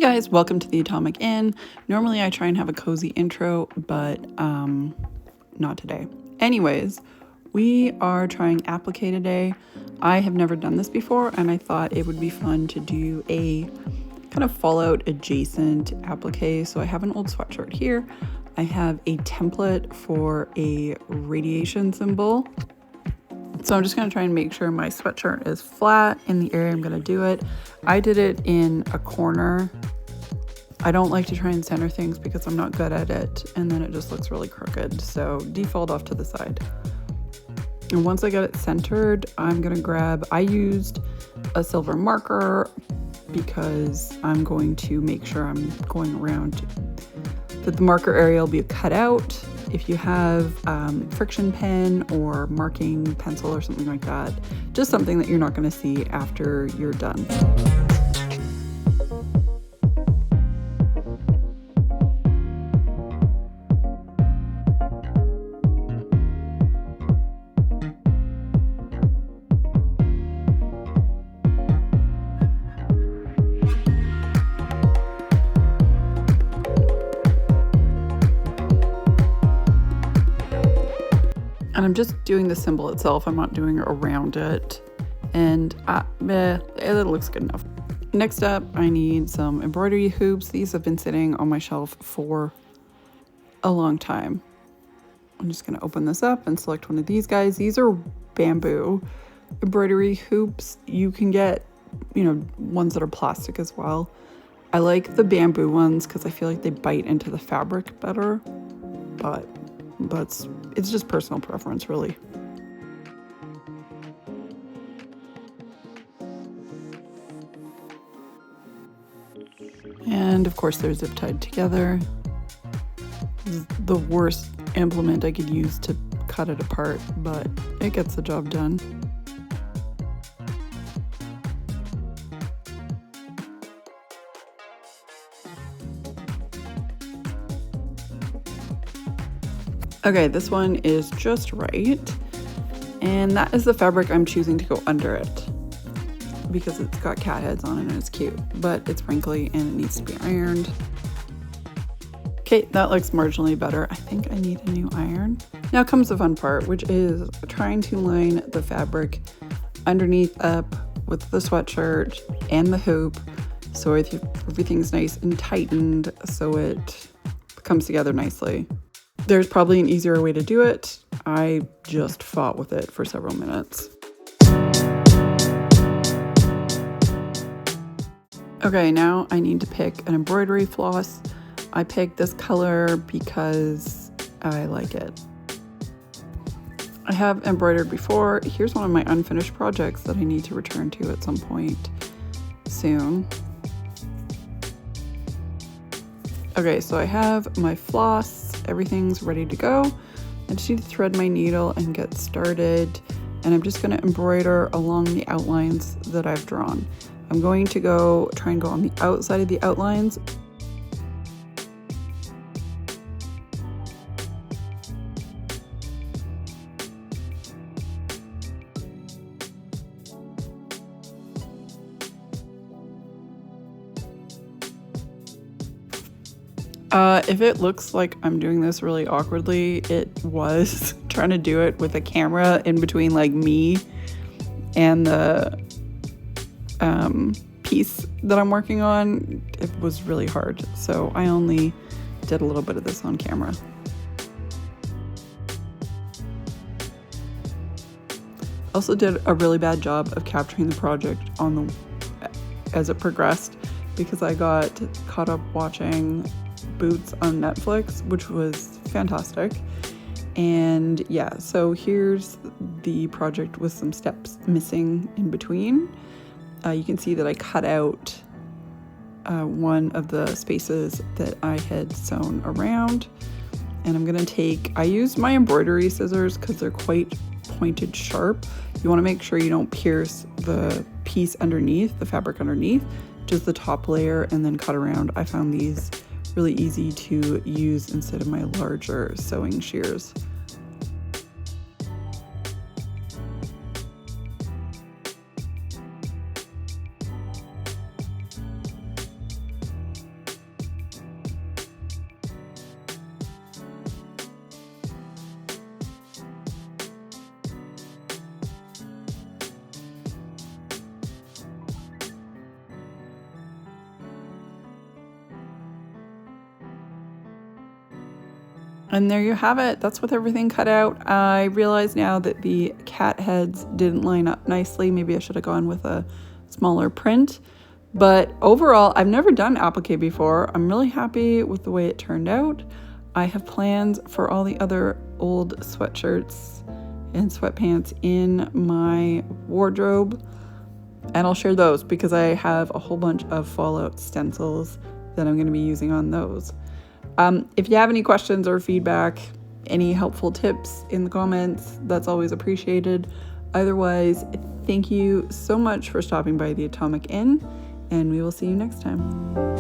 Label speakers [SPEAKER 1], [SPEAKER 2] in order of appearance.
[SPEAKER 1] guys, welcome to the Atomic Inn. Normally I try and have a cozy intro, but not today. Anyways, we are trying applique today. I have never done this before, and I thought it would be fun to do a kind of Fallout adjacent applique. So I have an old sweatshirt here. I have a template for a radiation symbol. So I'm just going to try and make sure my sweatshirt is flat in the area I'm going to do it. I did it in a corner. I don't like to try and center things because I'm not good at it, and then it just looks really crooked. So default off to the side. And once I get it centered, I'm going to grab, I used a silver marker because I'm going to make sure I'm going around that the marker area will be cut out. If you have friction pen or marking pencil or something like that, just something that you're not going to see after you're done. And I'm just doing the symbol itself. I'm not doing it around it. And it looks good enough. Next up, I need some embroidery hoops. These have been sitting on my shelf for a long time. I'm just going to open this up and select one of these guys. These are bamboo embroidery hoops. You can get, ones that are plastic as well. I like the bamboo ones because I feel like they bite into the fabric better, but it's just personal preference, really. And of course they're zip tied together. This is the worst implement I could use to cut it apart, but it gets the job done. Okay, this one is just right. And that is the fabric I'm choosing to go under it because it's got cat heads on it and it's cute, but it's wrinkly and it needs to be ironed. Okay, that looks marginally better. I think I need a new iron. Now comes the fun part, which is trying to line the fabric underneath up with the sweatshirt and the hoop so everything's nice and tightened so it comes together nicely. There's probably an easier way to do it. I just fought with it for several minutes. Okay, now I need to pick an embroidery floss. I picked this color because I like it. I have embroidered before. Here's one of my unfinished projects that I need to return to at some point soon. Okay, so I have my floss. Everything's ready to go. I just need to thread my needle and get started. And I'm just going to embroider along the outlines that I've drawn. I'm going to try and go on the outside of the outlines. If it looks like I'm doing this really awkwardly, it was trying to do it with a camera in between like me and the piece that I'm working on. It was really hard, so I only did a little bit of this on camera. Also did a really bad job of capturing the project as it progressed because I got caught up watching Boots on Netflix, which was fantastic. And yeah, so here's the project with some steps missing in between. You can see that I cut out one of the spaces that I had sewn around, and I'm gonna I used my embroidery scissors because they're quite pointed sharp. You want to make sure you don't pierce the piece underneath, the fabric underneath, just the top layer, and then cut around. I found these really easy to use instead of my larger sewing shears. And there you have it. That's with everything cut out. I realize now that the cat heads didn't line up nicely. Maybe I should have gone with a smaller print. But overall, I've never done applique before. I'm really happy with the way it turned out. I have plans for all the other old sweatshirts and sweatpants in my wardrobe. And I'll share those because I have a whole bunch of Fallout stencils that I'm going to be using on those. If you have any questions or feedback, any helpful tips in the comments, that's always appreciated. Otherwise, thank you so much for stopping by the Atomic Inn, and we will see you next time.